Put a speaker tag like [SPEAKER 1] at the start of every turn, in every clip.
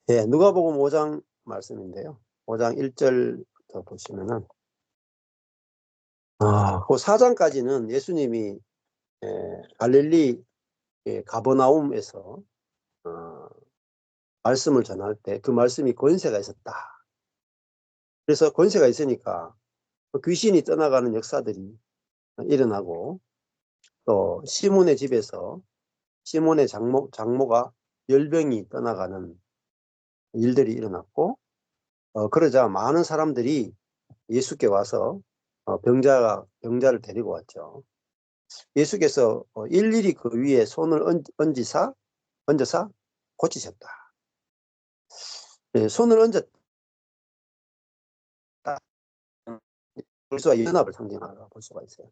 [SPEAKER 1] 예, 누가복음 5장 말씀인데요. 5장 1절부터 보시면은, 그 4장까지는 예수님이 갈릴리 가버나움에서 어, 말씀을 전할 때 그 말씀이 권세가 있었다. 그래서 권세가 있으니까 그 귀신이 떠나가는 역사들이 일어나고, 또 시몬의 집에서 시몬의 장모가 열병이 떠나가는 일들이 일어났고, 그러자 많은 사람들이 예수께 와서 병자를 데리고 왔죠. 예수께서 일일이 그 위에 손을 얹어서 고치셨다. 손을 얹었다. 그리스도와 연합을 상징하라고 볼 수가 있어요.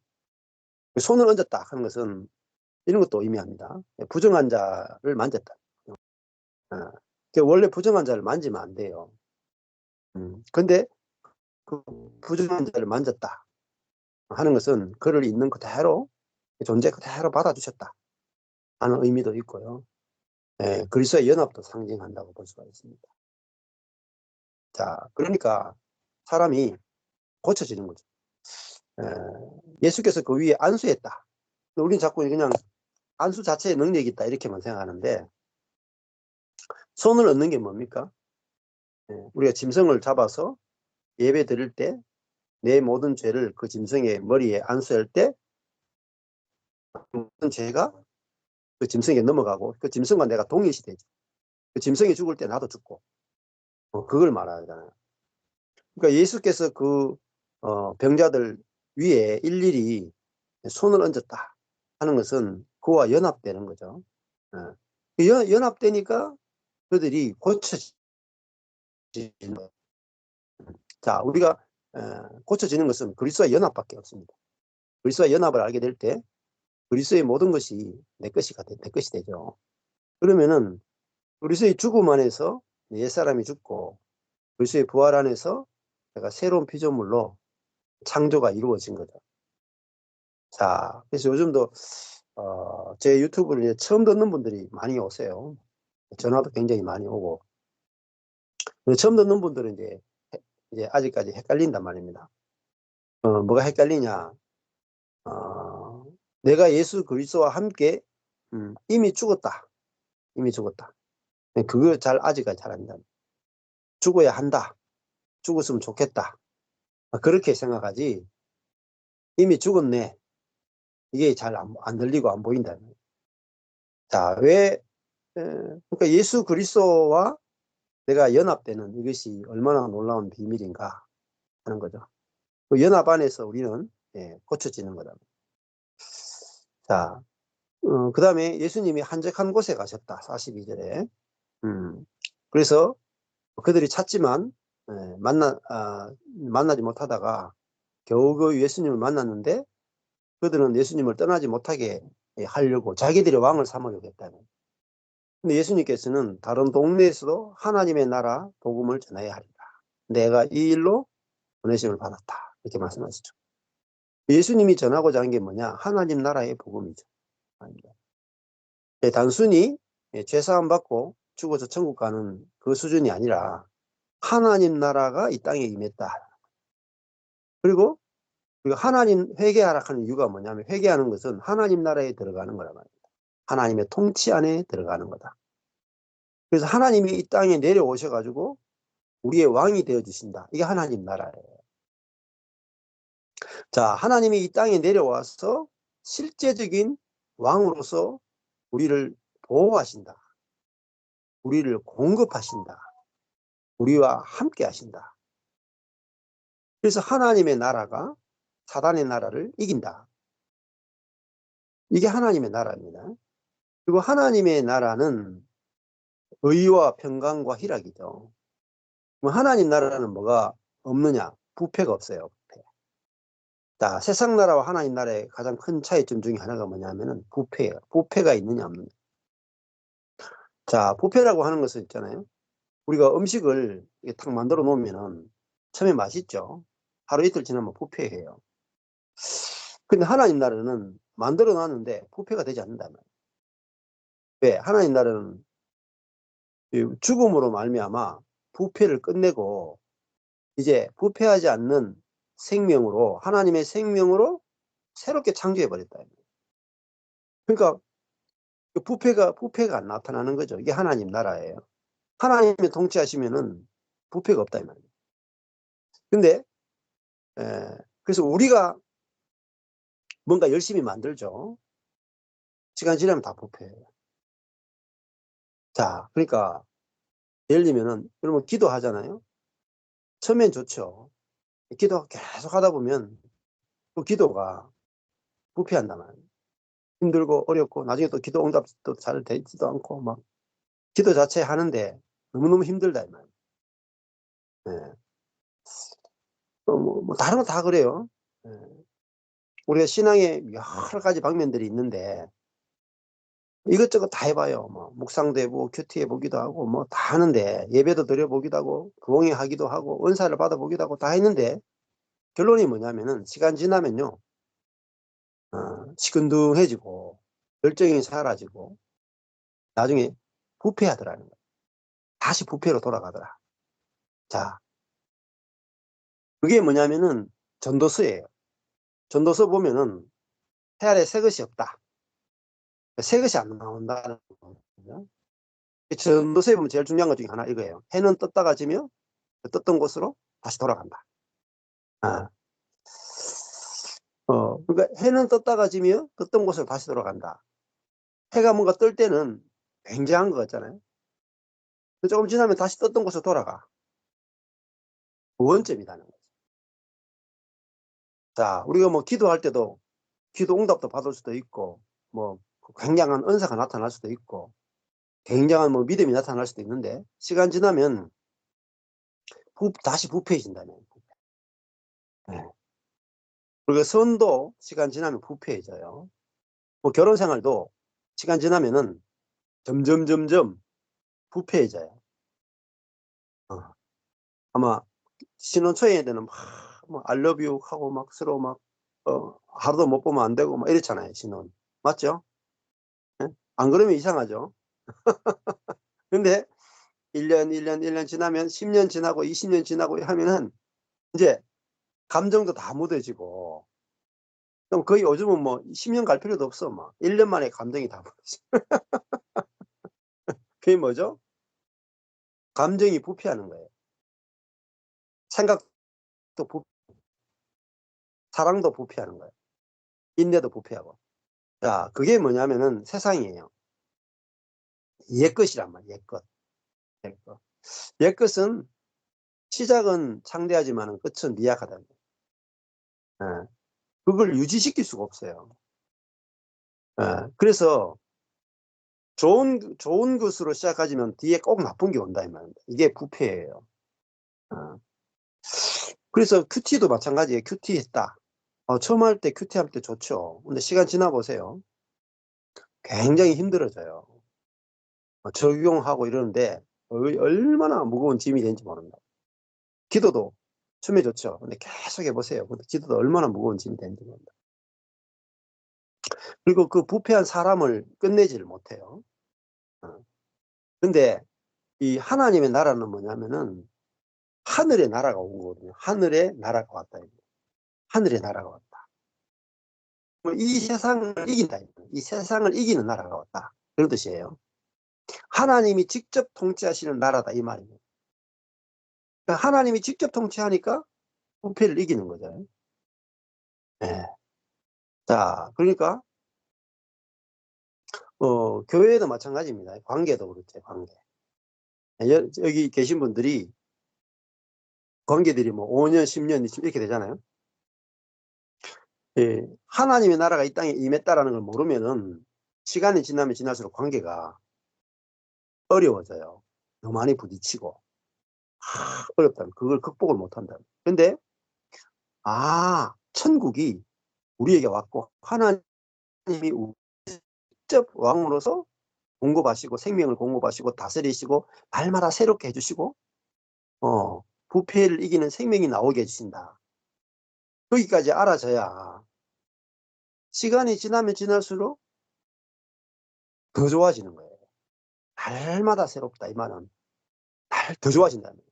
[SPEAKER 1] 손을 얹었다 하는 것은 이런 것도 의미합니다. 부정한 자를 만졌다. 원래 부정한 자를 만지면 안 돼요. 근데 그 부정한 자를 만졌다 하는 것은 그를 있는 그대로, 존재 그대로 받아주셨다 하는 의미도 있고요. 그리스도의 연합도 상징한다고 볼 수가 있습니다. 자, 그러니까 사람이 고쳐지는 거죠. 예수께서 그 위에 안수했다. 우리는 자꾸 그냥 안수 자체에 능력이 있다 이렇게만 생각하는데, 손을 얹는 게 뭡니까? 우리가 짐승을 잡아서 예배 드릴 때 내 모든 죄를 그 짐승의 머리에 안수할 때 모든 죄가 그 짐승에게 넘어가고, 그 짐승과 내가 동일시 되죠. 그 짐승이 죽을 때 나도 죽고, 그걸 말하잖아요. 그러니까 예수께서 그 병자들 위에 일일이 손을 얹었다 하는 것은 그와 연합되는 거죠. 연합되니까 그들이 고쳐지는 거예요. 자, 우리가 고쳐지는 것은 그리스도와 연합밖에 없습니다. 그리스도와 연합을 알게 될 때 그리스도의 모든 것이 내 것이 되죠. 그러면은 그리스도의 죽음 안에서 옛사람이 죽고 그리스도의 부활 안에서 내가 새로운 피조물로 창조가 이루어진 거죠. 자, 그래서 요즘도 제 유튜브를 이제 처음 듣는 분들이 많이 오세요. 전화도 굉장히 많이 오고. 처음 듣는 분들은 이제 아직까지 헷갈린단 말입니다. 뭐가 헷갈리냐? 내가 예수 그리스도와 함께 이미 죽었다. 이미 죽었다. 그걸 아직까지 잘 안다. 죽어야 한다. 죽었으면 좋겠다. 그렇게 생각하지. 이미 죽었네. 이게 잘 안 들리고 안 보인다. 자, 그러니까 예수 그리스도와 내가 연합되는 이것이 얼마나 놀라운 비밀인가 하는 거죠. 그 연합 안에서 우리는 고쳐지는 거다. 자, 그 다음에 예수님이 한적한 곳에 가셨다. 42절에. 그래서 그들이 찾지만 만나지 못하다가 겨우겨우 예수님을 만났는데, 그들은 예수님을 떠나지 못하게 하려고 자기들의 왕을 삼으려고 했다는. 근데 예수님께서는 다른 동네에서도 하나님의 나라 복음을 전해야 하리라. 내가 이 일로 보내심을 받았다. 이렇게 말씀하시죠. 예수님이 전하고자 한 게 뭐냐? 하나님 나라의 복음이죠. 단순히 죄사함 받고 죽어서 천국 가는 그 수준이 아니라 하나님 나라가 이 땅에 임했다. 그리고 하나님 회개하라 하는 이유가 뭐냐면, 회개하는 것은 하나님 나라에 들어가는 거란 말입니다. 하나님의 통치 안에 들어가는 거다. 그래서 하나님이 이 땅에 내려오셔가지고 우리의 왕이 되어주신다. 이게 하나님 나라예요. 자, 하나님이 이 땅에 내려와서 실제적인 왕으로서 우리를 보호하신다. 우리를 공급하신다. 우리와 함께 하신다. 그래서 하나님의 나라가 사단의 나라를 이긴다. 이게 하나님의 나라입니다. 그리고 하나님의 나라는 의와 평강과 희락이죠. 그럼 하나님 나라는 뭐가 없느냐? 부패가 없어요. 부패. 자, 세상 나라와 하나님 나라의 가장 큰 차이점 중에 하나가 뭐냐면은 부패예요. 부패가 있느냐 없느냐. 자, 부패라고 하는 것은 있잖아요. 우리가 음식을 이렇게 탁 만들어 놓으면은 처음에 맛있죠. 하루 이틀 지나면 부패해요. 근데 하나님 나라는 만들어 놨는데 부패가 되지 않는다는 거예요. 왜? 하나님 나라는 이 죽음으로 말미암아 부패를 끝내고 이제 부패하지 않는 생명으로, 하나님의 생명으로 새롭게 창조해 버렸다. 그러니까 그 부패가 안 나타나는 거죠. 이게 하나님 나라예요. 하나님이 통치하시면은 부패가 없다 이 말이에요. 근데 그래서 우리가 뭔가 열심히 만들죠. 시간 지나면 다 부패해요. 자, 그러니까 예를 들면은 여러분 기도하잖아요. 처음엔 좋죠. 기도 계속 하다 보면 그 기도가 부패한단 말이에요. 힘들고 어렵고 나중에 또 기도 응답도 잘 되지도 않고 막 기도 자체 하는데 너무너무 힘들다 이 말이에요. 예. 뭐 다른 거 다 그래요. 예. 우리가 신앙에 여러 가지 방면들이 있는데 이것저것 다 해봐요. 뭐 묵상도 해보고 큐티 해보기도 하고 뭐 다 하는데 예배도 드려보기도 하고 부흥회하기도 하고 은사를 받아보기도 하고 다 했는데 결론이 뭐냐면은 시간 지나면요 시큰둥해지고 열정이 사라지고 나중에 부패하더라는 거예요. 다시 부패로 돌아가더라. 자, 그게 뭐냐면은 전도서예요. 전도서 보면은 해 아래 새 것이 없다. 새 것이 안 나온다는 거거든요. 전도서에 보면 제일 중요한 것 중에 하나 이거예요. 해는 떴다가 지며 떴던 곳으로 다시 돌아간다. 아, 그러니까 해는 떴다가 지며 떴던 곳으로 다시 돌아간다. 해가 뭔가 뜰 때는 굉장한 것 같잖아요. 조금 지나면 다시 떴던 곳으로 돌아가. 원점이라는 거죠. 자, 우리가 뭐 기도할 때도 기도 응답도 받을 수도 있고, 뭐 굉장한 은사가 나타날 수도 있고, 굉장한 뭐 믿음이 나타날 수도 있는데, 시간 지나면 다시 부패해진다는 거예요. 네. 그리고 선도 시간 지나면 부패해져요. 뭐 결혼 생활도 시간 지나면은 점점 부패해져요. 어. 아마 신혼 초에는 막 뭐 알러뷰 하고 막 서로 막 하루도 못 보면 안 되고 막 이렇잖아요, 신혼. 맞죠? 예? 안 그러면 이상하죠. 근데 1년 지나면 10년 지나고 20년 지나고 하면은 이제 감정도 다 묻어지고 그럼 거의 요즘은 뭐 10년 갈 필요도 없어. 막 1년 만에 감정이 다 묻어져. 그게 뭐죠? 감정이 부패하는 거예요. 생각도 사랑도 부패하는 거예요. 인내도 부패하고. 자, 그게 뭐냐면은 세상이에요. 옛것이란 말이에요. 옛것. 옛것. 옛것은 시작은 창대하지만 끝은 미약하다는 거예요. 예. 그걸 유지시킬 수가 없어요. 예. 그래서 좋은 것으로 시작하지만 뒤에 꼭 나쁜 게 온다 이 말입니다. 이게 부패예요. 어. 그래서 큐티도 마찬가지예요. 큐티 했다. 처음 할 때 큐티 할 때 좋죠. 근데 시간 지나 보세요. 굉장히 힘들어져요. 적용하고 이러는데 얼마나 무거운 짐이 되는지 모릅니다. 기도도 처음에 좋죠. 근데 계속 해보세요. 근데 기도도 얼마나 무거운 짐이 되는지 모릅니다. 그리고 그 부패한 사람을 끝내지를 못해요. 어. 근데 이 하나님의 나라는 뭐냐면은 하늘의 나라가 온 거거든요. 하늘의 나라가 왔다. 하늘의 나라가 왔다. 이 세상을 이긴다. 이 세상을 이기는 나라가 왔다. 그런 뜻이에요. 하나님이 직접 통치하시는 나라다 이 말입니다. 그러니까 하나님이 직접 통치하니까 부패를 이기는 거죠. 네. 자, 그러니까 교회도 마찬가지입니다. 관계도 그렇죠. 관계. 여기 계신 분들이 관계들이 뭐 5년, 10년 이렇게 되잖아요. 예, 하나님의 나라가 이 땅에 임했다라는 걸 모르면은 시간이 지나면 지날수록 관계가 어려워져요. 너무 많이 부딪히고 어렵다면 그걸 극복을 못한다. 근데 천국이 우리에게 왔고 하나님이 직접 왕으로서 공급하시고 생명을 공급하시고 다스리시고 날마다 새롭게 해주시고 부패를 이기는 생명이 나오게 해주신다. 거기까지 알아져야 시간이 지나면 지날수록 더 좋아지는 거예요. 날마다 새롭다. 이 말은 날 더 좋아진다는 거예요.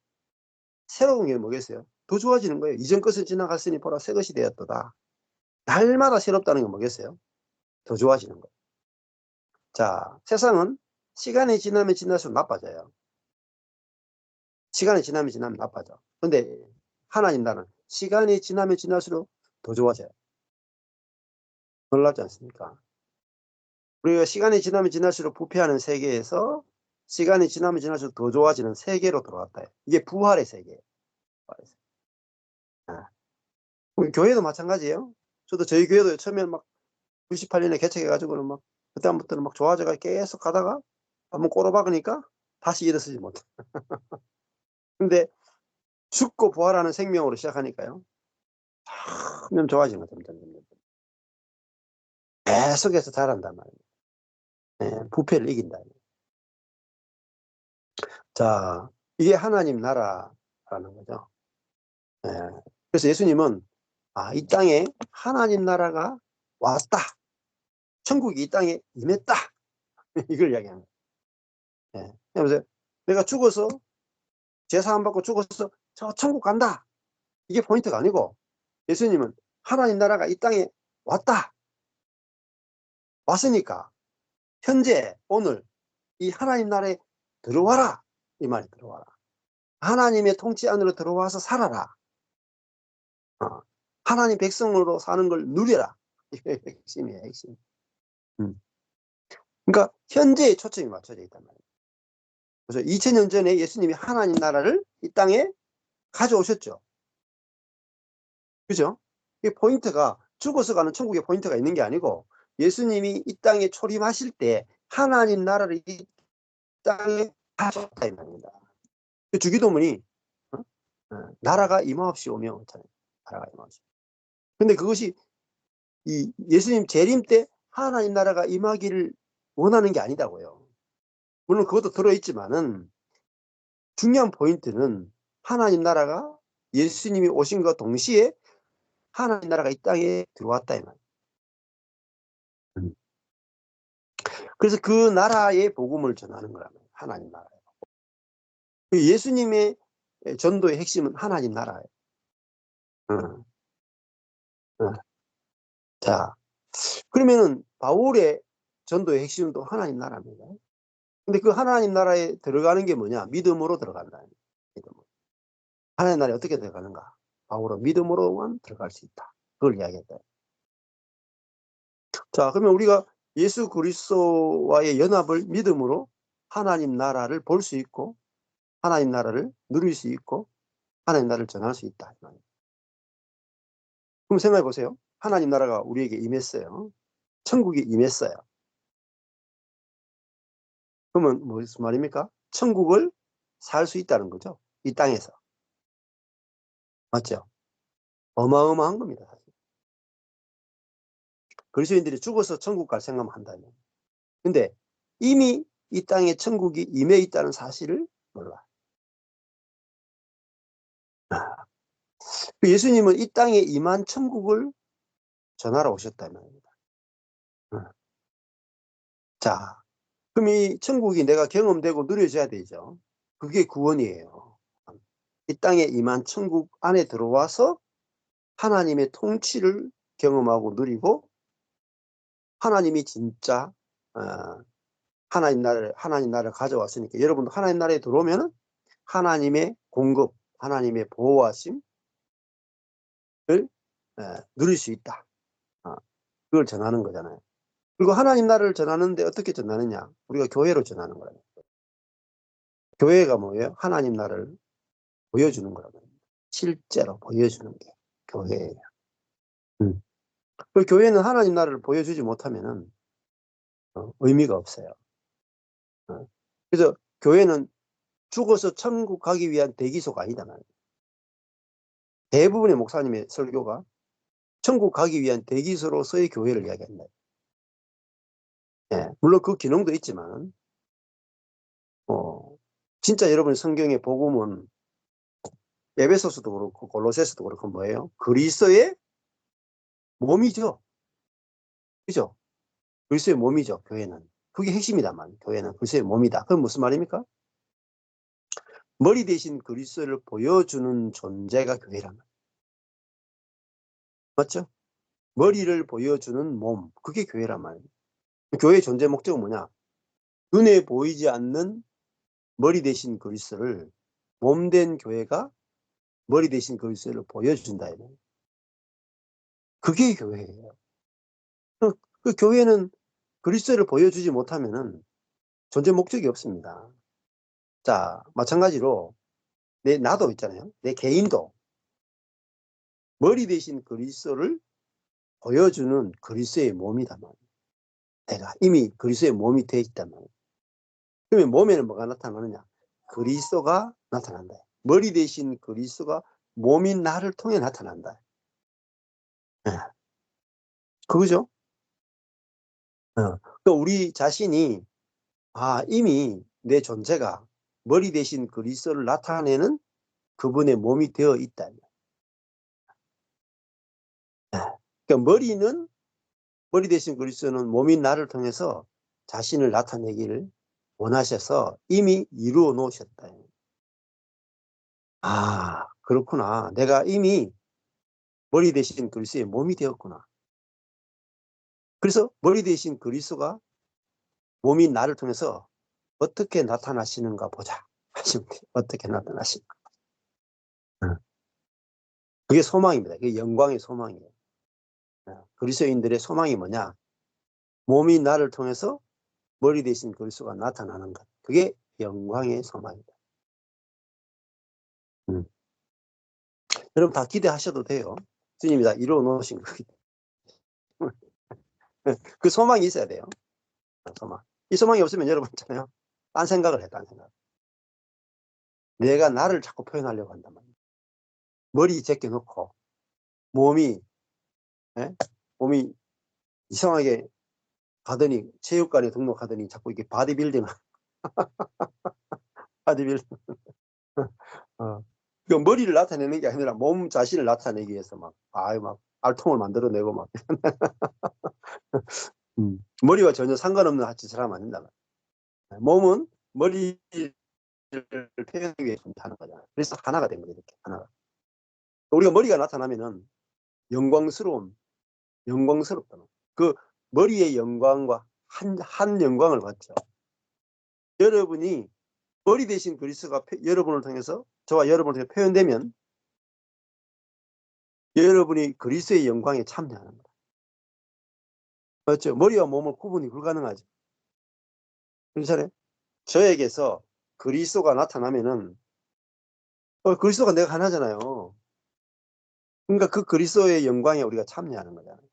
[SPEAKER 1] 새로운 게 뭐겠어요? 더 좋아지는 거예요. 이전 것은 지나갔으니 보라 새 것이 되었도다. 날마다 새롭다는 게 뭐겠어요? 더 좋아지는 거예요. 자, 세상은 시간이 지나면 지날수록 나빠져요. 시간이 지나면 나빠져. 근데 하나님 나라는 시간이 지나면 지날수록 더 좋아져요. 놀랍지 않습니까? 우리가 시간이 지나면 지날수록 부패하는 세계에서 시간이 지나면 지날수록 더 좋아지는 세계로 들어왔다. 이게 부활의 세계예요. 부활의 세계. 아. 우리 교회도 마찬가지예요. 저도 저희 교회도 처음에 막 98년에 개척해가지고는 막 그다음부터는 막 좋아져가 계속 가다가 한번 꼬로박으니까 다시 일어서지 못해. 근데 죽고 부활하는 생명으로 시작하니까요. 점점 좋아지는 거죠. 점점. 계속해서 자란단 말이에요. 예, 부패를 이긴다. 자, 이게 하나님 나라라는 거죠. 예, 그래서 예수님은 이 땅에 하나님 나라가 왔다. 천국이 이 땅에 임했다. 이걸 이야기하는 거예요. 예. 그래서 내가 죽어서 제사함 받고 죽어서 저 천국 간다. 이게 포인트가 아니고 예수님은 하나님 나라가 이 땅에 왔다. 왔으니까 현재 오늘 이 하나님 나라에 들어와라. 이 말이 들어와라. 하나님의 통치 안으로 들어와서 살아라. 하나님 백성으로 사는 걸 누려라. 이게 핵심이에요. 핵심. 그러니까 현재에 초점이 맞춰져 있단 말이에요. 그래서 2000년 전에 예수님이 하나님 나라를 이 땅에 가져오셨죠. 그죠? 이 포인트가 죽어서 가는 천국의 포인트가 있는 게 아니고 예수님이 이 땅에 초림하실 때 하나님 나라를 이 땅에 가져왔다 이 말입니다. 그 주기도문이 나라가 임하옵시 오며 그렇잖아요. 나라가 임하옵시. 근데 그것이 이 예수님 재림 때 하나님 나라가 임하기를 원하는 게 아니다고요. 물론 그것도 들어있지만은 중요한 포인트는 하나님 나라가 예수님이 오신 것 동시에 하나님 나라가 이 땅에 들어왔다 이 말이에요. 그래서 그 나라의 복음을 전하는 거라면 하나님 나라예요. 예수님의 전도의 핵심은 하나님 나라예요. 어, 어. 자, 그러면은 바울의 전도의 핵심은 또 하나님 나라입니다. 근데 그 하나님 나라에 들어가는 게 뭐냐? 믿음으로 들어간다. 믿음으로. 하나님 나라에 어떻게 들어가는가? 바울은 믿음으로만 들어갈 수 있다. 그걸 이야기했다. 자, 그러면 우리가 예수 그리스도와의 연합을 믿음으로 하나님 나라를 볼 수 있고 하나님 나라를 누릴 수 있고 하나님 나라를 전할 수 있다. 그럼 생각해 보세요. 하나님 나라가 우리에게 임했어요. 천국이 임했어요. 그러면 무슨 말입니까? 천국을 살 수 있다는 거죠. 이 땅에서. 맞죠? 어마어마한 겁니다. 사실. 그리스도인들이 죽어서 천국 갈 생각만 한다면. 근데 이미 이 땅에 천국이 임해 있다는 사실을 몰라. 예수님은 이 땅에 임한 천국을 전하러 오셨다는 말입니다. 자, 그럼 이 천국이 내가 경험되고 누려져야 되죠. 그게 구원이에요. 이 땅에 임한 천국 안에 들어와서 하나님의 통치를 경험하고 누리고 하나님이 진짜 하나님 나라를 가져왔으니까 여러분도 하나님 나라에 들어오면 하나님의 공급, 하나님의 보호하심을 누릴 수 있다. 그걸 전하는 거잖아요. 그리고 하나님 나라를 전하는데 어떻게 전하느냐? 우리가 교회로 전하는 거예요. 교회가 뭐예요? 하나님 나라를 보여주는 거라고 합니다. 실제로 보여주는 게 교회예요. 그 교회는 하나님 나라를 보여주지 못하면은 의미가 없어요. 그래서 교회는 죽어서 천국 가기 위한 대기소가 아니다 말이에요. 대부분의 목사님의 설교가 천국 가기 위한 대기소로서의 교회를 이야기한다. 예, 물론 그 기능도 있지만 진짜 여러분 성경의 복음은 에베소서도 그렇고 골로새서도 그렇고 뭐예요? 그리스도의 몸이죠. 그죠? 그리스도의 몸이죠. 교회는. 그게 핵심이다만 교회는 그리스도의 몸이다. 그건 무슨 말입니까? 머리 대신 그리스도를 보여주는 존재가 교회란 말이에요. 맞죠? 머리를 보여주는 몸, 그게 교회란 말이에요. 교회의 존재 목적은 뭐냐? 눈에 보이지 않는 머리 대신 그리스도를 몸된 교회가 머리 대신 그리스도를 보여준다. 그게 교회예요. 그 교회는 그리스도를 보여주지 못하면은 존재 목적이 없습니다. 자, 마찬가지로 나도 있잖아요. 내 개인도 머리 대신 그리스도를 보여주는 그리스도의 몸이다 말이에요. 내가 이미 그리스도의 몸이 되어 있단 말이에요. 그러면 몸에는 뭐가 나타나느냐? 그리스도가 나타난다. 머리 대신 그리스도가 몸인 나를 통해 나타난다. 네. 그거죠? 그러니까 우리 자신이 이미 내 존재가 머리 대신 그리스도를 나타내는 그분의 몸이 되어 있다. 네. 그러니까 머리 대신 그리스도는 몸인 나를 통해서 자신을 나타내기를 원하셔서 이미 이루어 놓으셨다. 그렇구나. 내가 이미 머리 대신 그리스도의 몸이 되었구나. 그래서 머리 대신 그리스도가 몸인 나를 통해서 어떻게 나타나시는가 보자. 하시면 돼요. 어떻게 나타나시는가. 그게 소망입니다. 그게 영광의 소망이에요. 그리스도인들의 소망이 뭐냐? 몸이 나를 통해서 머리 대신 그리스도가 나타나는 것. 그게 영광의 소망입니다. 여러분 다 기대하셔도 돼요. 주님이 다 이루어 놓으신 거기 때문에. 그 소망이 있어야 돼요. 소망. 이 소망이 없으면 여러분 있잖아요. 딴 생각을 해, 딴 생각. 내가 나를 자꾸 표현하려고 한단 말이에요. 머리 제껴놓고 몸이 예? 몸이 이상하게 가더니 체육관에 등록하더니 자꾸 이렇게 바디빌딩 바디빌딩 그 머리를 나타내는 게 아니라 몸 자신을 나타내기 위해서 막 알통을 만들어내고 막 머리와 전혀 상관없는 짓을 하면 안 된다. 몸은 머리를 표현하기 위해서 하는 거잖아요. 그래서 하나가 된 거죠. 이렇게 하나가. 우리가 머리가 나타나면은 영광스럽다. 그 머리의 영광과 한 영광을 받죠. 여러분이 머리 대신 그리스도가 여러분을 통해서 저와 여러분을 통해 표현되면 여러분이 그리스도의 영광에 참여하는 거예요. 맞죠? 머리와 몸을 구분이 불가능하죠. 그렇잖아요. 저에게서 그리스도가 나타나면은 그리스도가 내가 하나잖아요. 그러니까 그 그리스도의 영광에 우리가 참여하는 거잖아요.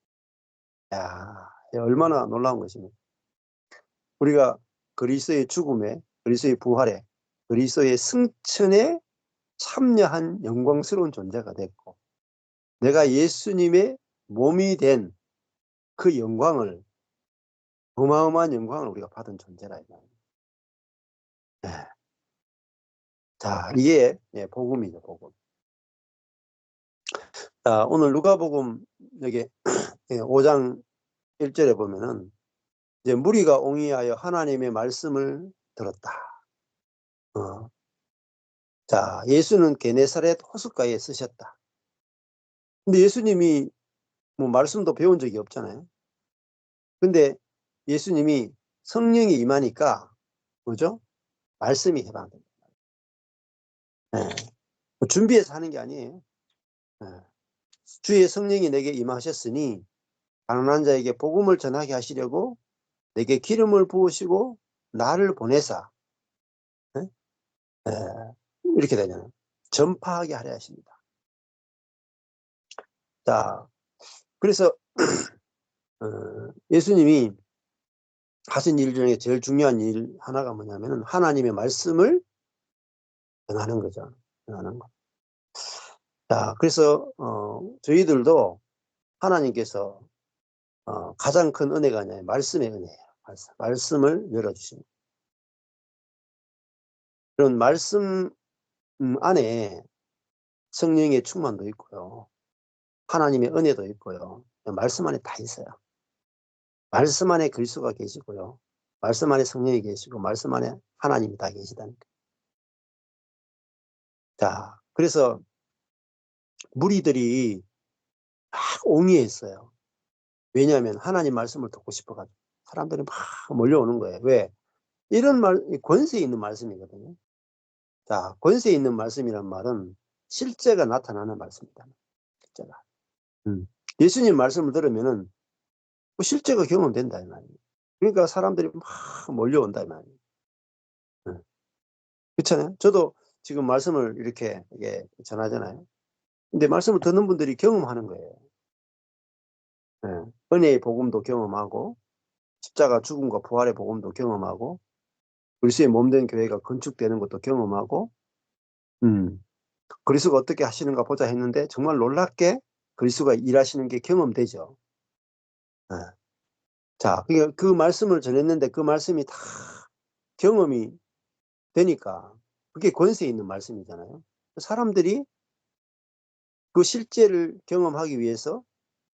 [SPEAKER 1] 야, 얼마나 놀라운 것입니까? 우리가 그리스도의 죽음에, 그리스도의 부활에, 그리스도의 승천에 참여한 영광스러운 존재가 됐고, 내가 예수님의 몸이 된 그 영광을, 어마어마한 영광을 우리가 받은 존재라. 네. 자, 이게 복음이죠, 복음. 자, 오늘 누가복음 여기 5장 1절에 보면은 이제 무리가 옹이하여 하나님의 말씀을 들었다. 자, 예수는 게네사렛 호숫가에 쓰셨다. 근데 예수님이 뭐 말씀도 배운 적이 없잖아요. 근데 예수님이 성령이 임하니까 뭐죠? 말씀이 해방됩니다. 네. 준비해서 하는 게 아니에요. 네. 주의 성령이 내게 임하셨으니 가난한 자에게 복음을 전하게 하시려고 내게 기름을 부으시고 나를 보내사 네? 네. 이렇게 되잖아요. 전파하게 하려 하십니다. 자, 그래서 예수님이 하신 일 중에 제일 중요한 일 하나가 뭐냐면은 하나님의 말씀을 전하는 거죠. 전하는 거. 자, 그래서 저희들도 하나님께서 가장 큰 은혜가 아니라 말씀의 은혜예요. 말씀을 열어주십니다. 그런 말씀 안에 성령의 충만도 있고요. 하나님의 은혜도 있고요. 말씀 안에 다 있어요. 말씀 안에 그리스도가 계시고요. 말씀 안에 성령이 계시고 말씀 안에 하나님이 다 계시다니까. 자, 그래서 무리들이 막 옹이했어요. 왜냐하면 하나님 말씀을 듣고 싶어가지고 사람들이 막 몰려오는 거예요. 왜? 이런 권세 있는 말씀이거든요. 자, 권세 있는 말씀이란 말은 실제가 나타나는 말씀이다. 실제가. 예수님 말씀을 들으면은 뭐 실제가 경험된다 이 말이에요. 그러니까 사람들이 막 몰려온다 이 말이에요. 그렇잖아요. 저도 지금 말씀을 이렇게 전하잖아요. 근데 말씀을 듣는 분들이 경험하는 거예요. 은혜의 복음도 경험하고 십자가 죽음과 부활의 복음도 경험하고 그리스도의 몸된 교회가 건축되는 것도 경험하고 그리스도가 어떻게 하시는가 보자 했는데 정말 놀랍게 그리스도가 일하시는 게 경험되죠. 자, 그 말씀을 전했는데 그 말씀이 다 경험이 되니까 그게 권세 있는 말씀이잖아요. 사람들이 그 실제를 경험하기 위해서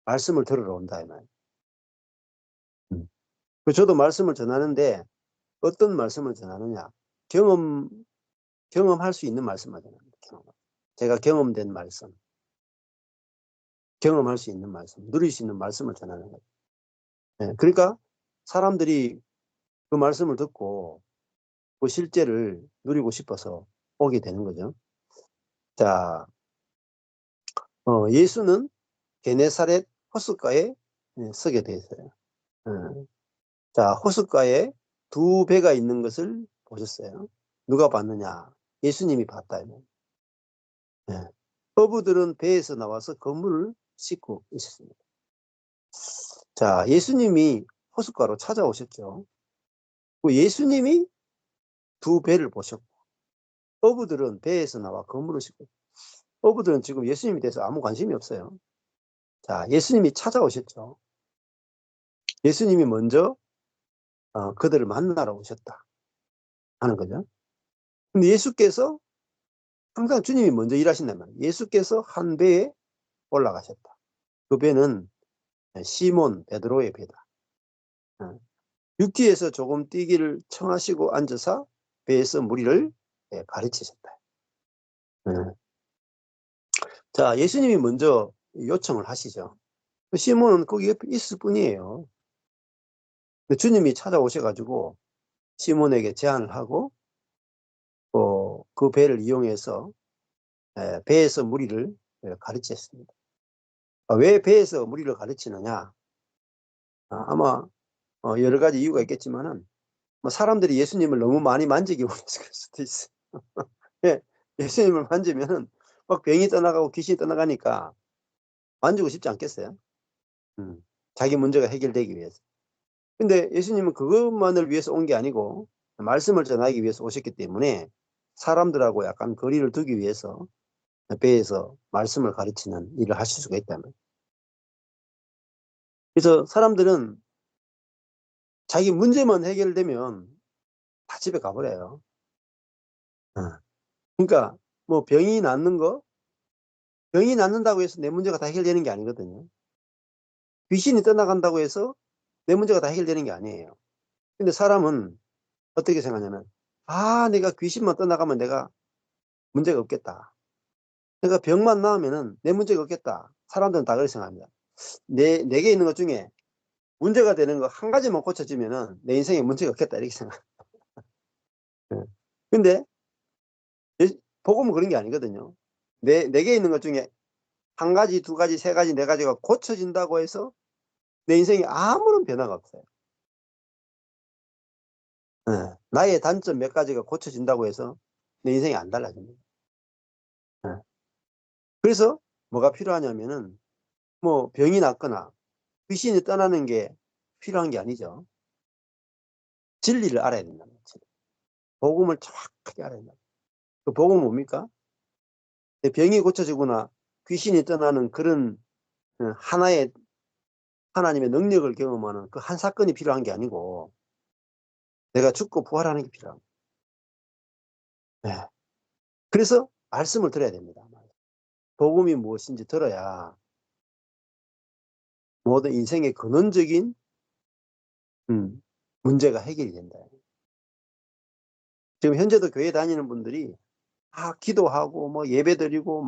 [SPEAKER 1] 말씀을 들으러 온다 이 말이에요. 저도 말씀을 전하는데 어떤 말씀을 전하느냐? 경험할 수 있는 말씀을 전합니다. 제가 경험된 말씀, 경험할 수 있는 말씀, 누릴 수 있는 말씀을 전하는 거예요. 그러니까 사람들이 그 말씀을 듣고 그 실제를 누리고 싶어서 오게 되는 거죠. 자, 예수는 게네사렛 호숫가에 서게 돼 있어요. 자, 호숫가에 두 배가 있는 것을 보셨어요. 누가 봤느냐? 예수님이 봤다. 어부들은 배에서 나와서 그물을 씻고 있었습니다. 자, 예수님이 호숫가로 찾아오셨죠. 그 예수님이 두 배를 보셨고 어부들은 배에서 나와 그물을 씻고 어부들은 지금 예수님에 대해서 아무 관심이 없어요. 자, 예수님이 찾아오셨죠. 예수님이 먼저 그들을 만나러 오셨다 하는 거죠. 근데 예수께서 항상 주님이 먼저 일하신다면 예수께서 한 배에 올라가셨다. 그 배는 시몬 베드로의 배다. 육지에서 조금 뛰기를 청하시고 앉아서 배에서 무리를 가르치셨다. 자, 예수님이 먼저 요청을 하시죠. 시몬은 거기 옆에 있을 뿐이에요. 주님이 찾아오셔가지고 시몬에게 제안을 하고 그 배를 이용해서 배에서 무리를 가르쳤습니다. 왜 배에서 무리를 가르치느냐? 아마 여러 가지 이유가 있겠지만은 사람들이 예수님을 너무 많이 만지기 원해서 그럴 수도 있어요. 예, 예수님을 만지면은 막 병이 떠나가고 귀신이 떠나가니까 만지고 싶지 않겠어요? 자기 문제가 해결되기 위해서. 근데 예수님은 그것만을 위해서 온 게 아니고 말씀을 전하기 위해서 오셨기 때문에 사람들하고 약간 거리를 두기 위해서 배에서 말씀을 가르치는 일을 하실 수가 있다면. 그래서 사람들은 자기 문제만 해결되면 다 집에 가버려요. 그러니까 뭐 병이 낫는다고 해서 내 문제가 다 해결되는 게 아니거든요. 귀신이 떠나간다고 해서 내 문제가 다 해결되는 게 아니에요. 근데 사람은 어떻게 생각하냐면 내가 귀신만 떠나가면 내가 문제가 없겠다. 내가 병만 나으면은 내 문제가 없겠다. 사람들은 다 그렇게 생각합니다. 내게 있는 것 중에 문제가 되는 거 한 가지만 고쳐지면은 내 인생에 문제가 없겠다. 이렇게 생각. 근데 복음은 그런 게 아니거든요. 내게 있는 것 중에 한 가지, 두 가지, 세 가지, 네 가지가 고쳐진다고 해서 내 인생에 아무런 변화가 없어요. 나의 단점 몇 가지가 고쳐진다고 해서 내 인생이 안 달라집니다. 그래서 뭐가 필요하냐면은 뭐 병이 낫거나 귀신이 떠나는 게 필요한 게 아니죠. 진리를 알아야 된다는 거죠. 복음을 정확하게 알아야 된다. 그 복음은 뭡니까? 병이 고쳐지거나 귀신이 떠나는 그런 하나의 하나님의 능력을 경험하는 그 한 사건이 필요한 게 아니고 내가 죽고 부활하는 게 필요합니다. 네. 그래서 말씀을 들어야 됩니다. 복음이 무엇인지 들어야 모든 인생의 근원적인 문제가 해결이 된다. 지금 현재도 교회 다니는 분들이 기도하고 뭐 예배드리고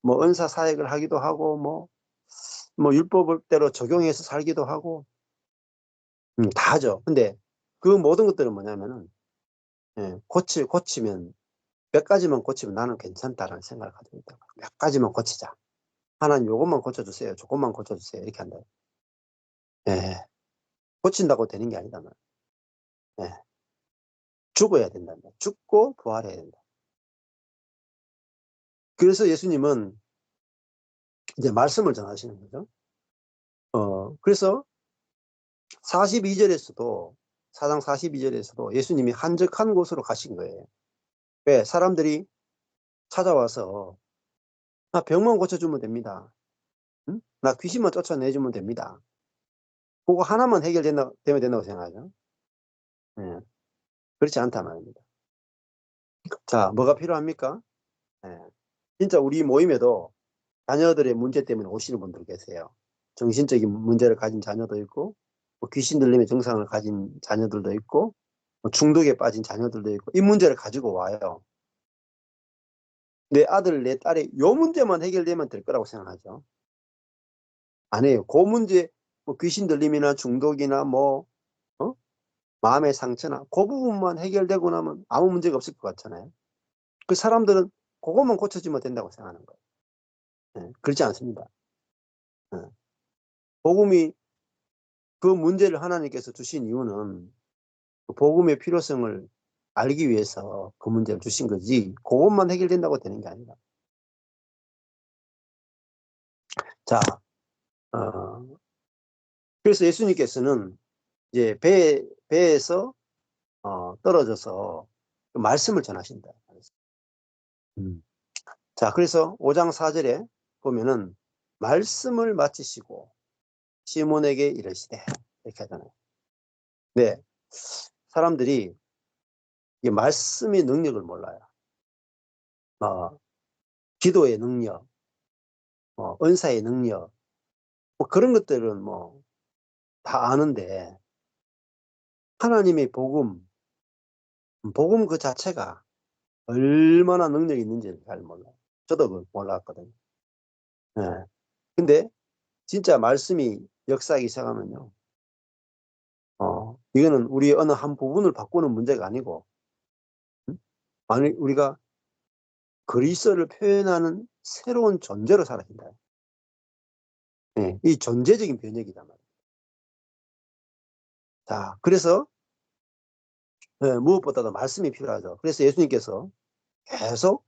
[SPEAKER 1] 뭐 은사 사역을 하기도 하고 뭐 율법대로 적용해서 살기도 하고 다 하죠. 근데 그 모든 것들은 뭐냐면은 고치면 몇 가지만 고치면 나는 괜찮다라는 생각을 가지고 있다. 몇 가지만 고치자. 하나님 요것만 고쳐주세요. 조금만 고쳐주세요. 이렇게 한다. 예. 고친다고 되는 게 아니다. 예. 죽어야 된다. 죽고 부활해야 된다. 그래서 예수님은 이제 말씀을 전하시는 거죠. 그래서 42절에서도, 4장 42절에서도 예수님이 한적한 곳으로 가신 거예요. 왜? 사람들이 찾아와서 나 병만 고쳐주면 됩니다. 응? 나 귀신만 쫓아내주면 됩니다. 그거 하나만 되면 된다고 생각하죠. 예. 그렇지 않단 말입니다. 자, 뭐가 필요합니까? 예. 진짜 우리 모임에도 자녀들의 문제 때문에 오시는 분들 계세요. 정신적인 문제를 가진 자녀도 있고, 뭐 귀신 들림의 증상을 가진 자녀들도 있고, 뭐 중독에 빠진 자녀들도 있고, 이 문제를 가지고 와요. 내 아들, 내 딸이 요 문제만 해결되면 될 거라고 생각하죠. 아니에요. 그 문제, 뭐 귀신 들림이나 중독이나 마음의 상처나 그 부분만 해결되고 나면 아무 문제가 없을 것 같잖아요. 그 사람들은 그것만 고쳐지면 된다고 생각하는 거예요. 그렇지 않습니다. 복음이 그 문제를 하나님께서 주신 이유는 그 복음의 필요성을 알기 위해서 그 문제를 주신 거지 그것만 해결된다고 되는 게 아니다. 자, 그래서 예수님께서는 이제 배에서 떨어져서 그 말씀을 전하신다. 자, 그래서 5장 4절에 보면은 말씀을 마치시고 시몬에게 이르시되 이렇게 하잖아요. 네, 사람들이 이 말씀의 능력을 몰라요. 기도의 능력, 은사의 능력, 그런 것들은 다 아는데 하나님의 복음 그 자체가 얼마나 능력이 있는지를 잘 몰라요. 저도 그걸 몰랐거든요. 네. 근데 진짜 말씀이 역사하기 시작하면요. 이거는 우리 어느 한 부분을 바꾸는 문제가 아니고, 만약 우리가 그리스도를 표현하는 새로운 존재로 살아진다. 네, 이 존재적인 변혁이단 말이에요. 자, 그래서 무엇보다도 말씀이 필요하죠. 그래서 예수님께서 계속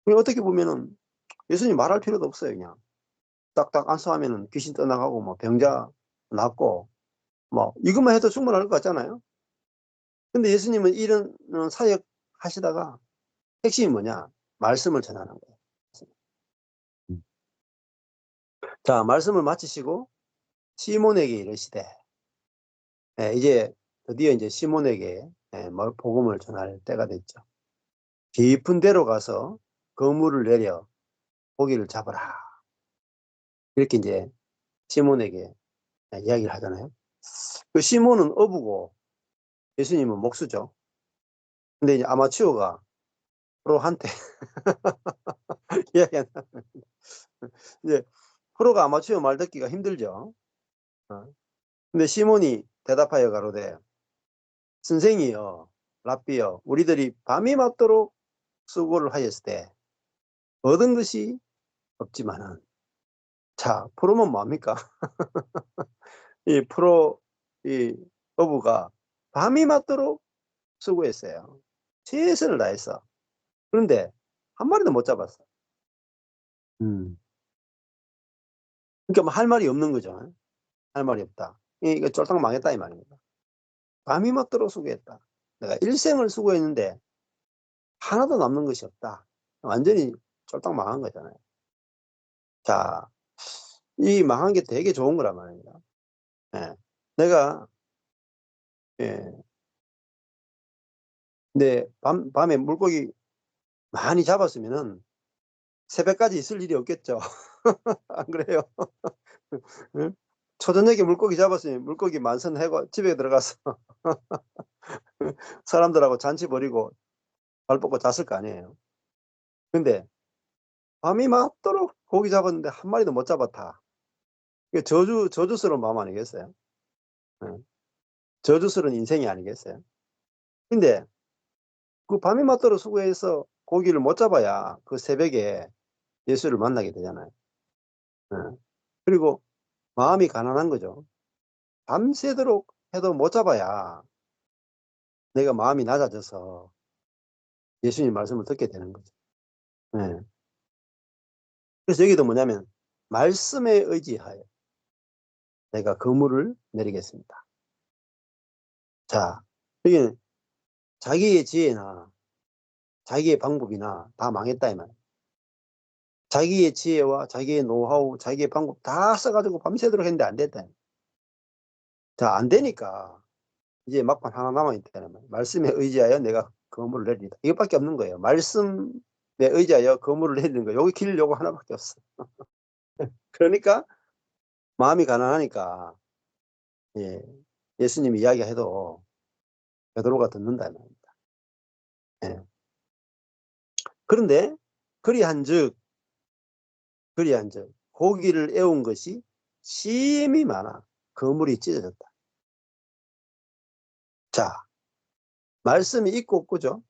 [SPEAKER 1] 어떻게 보면은 예수님 말할 필요도 없어요. 그냥 딱딱 안수하면은 귀신 떠나가고 병자 낫고 이것만 해도 충분할 것 같잖아요. 근데 예수님은 이런 사역 하시다가 핵심이 뭐냐? 말씀을 전하는 거예요. 자, 말씀을 마치시고 시몬에게 이르시되, 이제 드디어 이제 시몬에게 복음을 전할 때가 됐죠. 깊은 데로 가서 그물을 내려 고기를 잡으라. 이렇게 이제 시몬에게 이야기를 하잖아요. 그 시몬은 어부고 예수님은 목수죠. 근데 이제 아마추어가 프로한테 이야기한다. 이제 프로가 아마추어 말 듣기가 힘들죠. 근데 시몬이 대답하여 가로되 선생이여 랍비여 우리들이 밤이 맞도록 수고를 하였을 때 얻은 것이 없지만은 자 프로면 뭐합니까? 이 프로 이 어부가 밤이 맞도록 수고했어요. 최선을 다했어. 그런데 한 마리도 못 잡았어. 그러니까 할 말이 없는 거죠. 할 말이 없다. 이거 쫄딱 망했다 이 말입니다. 밤이 맞도록 수고했다. 내가 일생을 수고했는데 하나도 남는 것이 없다. 완전히 쫄딱 망한 거잖아요. 자, 이 망한 게 되게 좋은 거란 말입니다. 예. 내가 예. 근데 밤에 물고기 많이 잡았으면은 새벽까지 있을 일이 없겠죠. 안 그래요? 응? 초저녁에 물고기 잡았으니 물고기 만선하고 집에 들어가서 사람들하고 잔치 벌이고 발 뻗고 잤을 거 아니에요. 근데 밤이 맞도록 고기 잡았는데 한 마리도 못 잡았다. 이게 저주스러운 마음 아니겠어요? 응. 저주스러운 인생이 아니겠어요? 근데 그 밤이 맞도록 수고해서 고기를 못 잡아야 그 새벽에 예수를 만나게 되잖아요. 응. 그리고 마음이 가난한 거죠. 밤새도록 해도 못 잡아야 내가 마음이 낮아져서 예수님 말씀을 듣게 되는 거죠. 네. 그래서 여기도 뭐냐면 말씀에 의지하여 내가 그물을 내리겠습니다. 자, 여기는 자기의 지혜나 자기의 방법이나 다 망했다 이 말이에요. 자기의 지혜와 자기의 노하우, 자기의 방법 다 써가지고 밤새도록 했는데 안 됐다. 자, 안 되니까 이제 막판 하나 남아있다는 말이에요. 말씀에 의지하여 내가 그물을 내리다. 이것밖에 없는 거예요. 말씀에 의지하여 그물을 내리는 거. 여기 길 요거 하나밖에 없어. 그러니까 마음이 가난하니까 예, 예수님이 이야기해도 베드로가 듣는다 이 말입니다. 예. 그런데 그리한즉 고기를 애운 것이 심히 많아 그물이 찢어졌다. 자, 말씀이 있고 없고죠.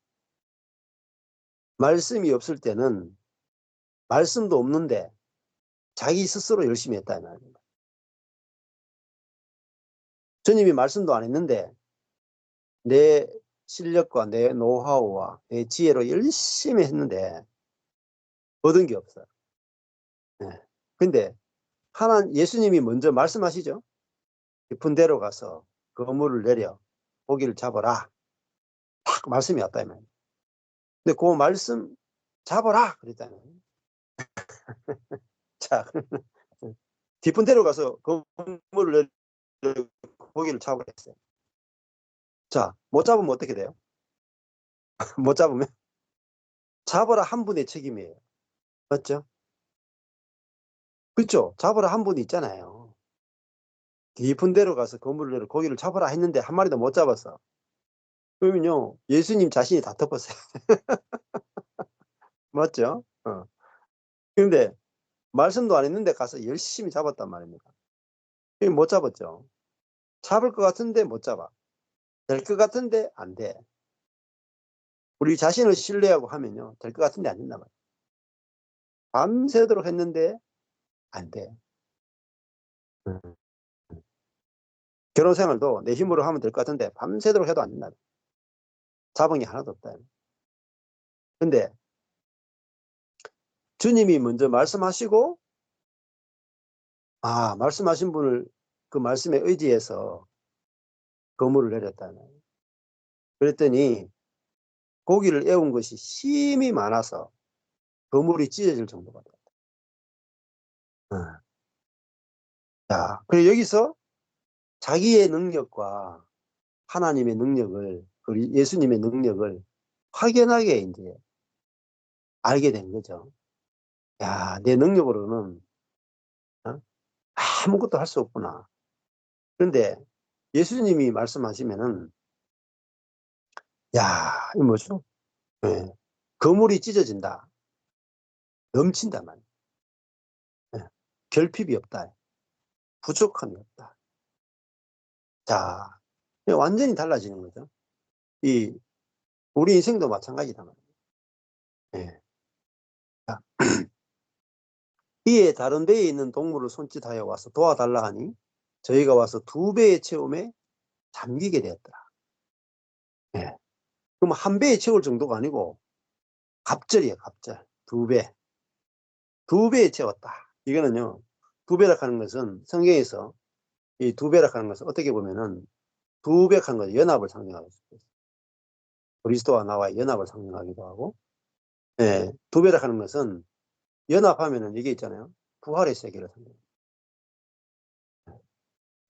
[SPEAKER 1] 말씀이 없을 때는 말씀도 없는데 자기 스스로 열심히 했다 이 말입니다. 주님이 말씀도 안 했는데 내 실력과 내 노하우와 내 지혜로 열심히 했는데 얻은 게 없어요. 예. 근데 예수님이 먼저 말씀하시죠. 깊은 데로 가서 그물을 내려 고기를 잡아라. 딱 말씀이 왔다 이 말이에요. 근데 그 말씀 잡아라 그랬잖아요. 자, 깊은 데로 가서 그물을 내려 고기를 잡으라 했어요. 자, 못 잡으면 어떻게 돼요? 못 잡으면 잡아라 한 분의 책임이에요. 맞죠? 그렇죠? 잡아라 한 분이 있잖아요. 깊은 데로 가서 그물을 내려 고기를 잡아라 했는데 한 마리도 못 잡았어. 그러면요, 예수님 자신이 다 덮었어요. 맞죠? 근데 말씀도 안 했는데 가서 열심히 잡았단 말입니다. 못 잡았죠. 잡을 것 같은데 못 잡아. 될 것 같은데 안 돼. 우리 자신을 신뢰하고 하면요, 될 것 같은데 안 된단 말이에요. 밤새도록 했는데 안 돼. 결혼 생활도 내 힘으로 하면 될 것 같은데 밤새도록 해도 안 된다. 잡은 게 하나도 없다. 근데 주님이 먼저 말씀하시고, 말씀하신 분을 그 말씀에 의지해서 그물을 내렸다는. 그랬더니 고기를 애운 것이 힘이 많아서 그물이 찢어질 정도가 됐다. 자, 그리고 여기서 자기의 능력과 하나님의 능력을, 예수님의 능력을 확연하게 이제 알게 된 거죠. 야, 내 능력으로는 아무것도 할 수 없구나. 그런데 예수님이 말씀하시면은, 야, 이 뭐죠? 예, 그물이 찢어진다. 넘친다 말이야. 예, 결핍이 없다. 부족함이 없다. 자, 완전히 달라지는 거죠. 우리 인생도 마찬가지다 말이야. 예. 자, 이에 다른 데에 있는 동물을 손짓하여 와서 도와달라 하니 저희가 와서 2배의 체험에 잠기게 되었더라. 예. 그럼 한 배에 채울 정도가 아니고 갑절이에요, 갑절. 2배. 2배에 채웠다. 이거는요, 2배라 하는 것은 성경에서 이 2배라 하는 것은 어떻게 보면은 2배한 것은 연합을 상징하고 있어요. 그리스도와 나와의 연합을 상징하기도 하고, 예, 2배라 하는 것은 연합하면은 이게 있잖아요. 부활의 세계를 상징해요.